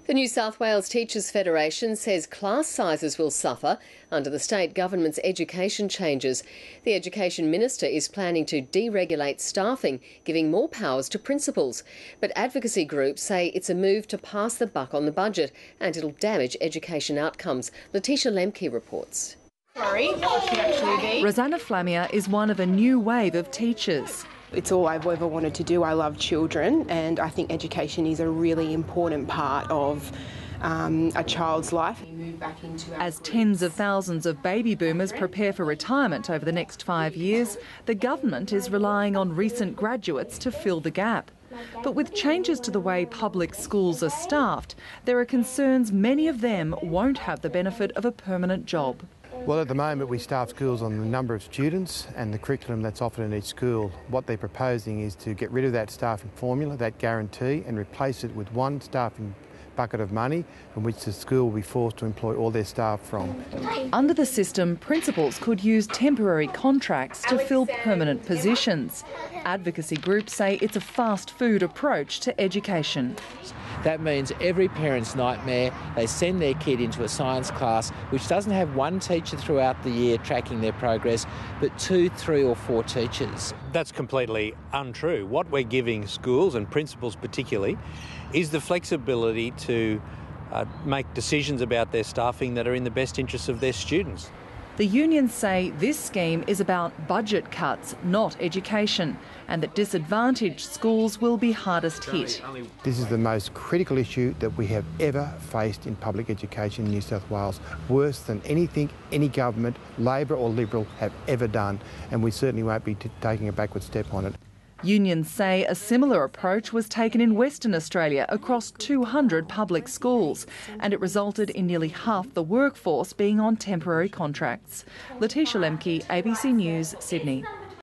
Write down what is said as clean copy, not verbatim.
The New South Wales Teachers Federation says class sizes will suffer under the state government's education changes. The Education Minister is planning to deregulate staffing, giving more powers to principals. But advocacy groups say it's a move to pass the buck on the budget and it'll damage education outcomes. Letitia Lemke reports. Rosanna Flammier is one of a new wave of teachers. It's all I've ever wanted to do. I love children, and I think education is a really important part of a child's life. As tens of thousands of baby boomers prepare for retirement over the next 5 years, the government is relying on recent graduates to fill the gap. But with changes to the way public schools are staffed, there are concerns many of them won't have the benefit of a permanent job. Well, at the moment we staff schools on the number of students and the curriculum that's offered in each school. What they're proposing is to get rid of that staffing formula, that guarantee, and replace it with one staffing bucket of money from which the school will be forced to employ all their staff from. Under the system, principals could use temporary contracts to fill permanent positions. Advocacy groups say it's a fast food approach to education. That means every parent's nightmare. They send their kid into a science class which doesn't have one teacher throughout the year tracking their progress, but 2, 3 or 4 teachers. That's completely untrue. What we're giving schools, and principals particularly, is the flexibility to make decisions about their staffing that are in the best interests of their students. The unions say this scheme is about budget cuts, not education, and that disadvantaged schools will be hardest hit. This is the most critical issue that we have ever faced in public education in New South Wales, worse than anything any government, Labor or Liberal, have ever done, and we certainly won't be taking a backward step on it. Unions say a similar approach was taken in Western Australia across 200 public schools, and it resulted in nearly half the workforce being on temporary contracts. Letitia Lemke, ABC News, Sydney.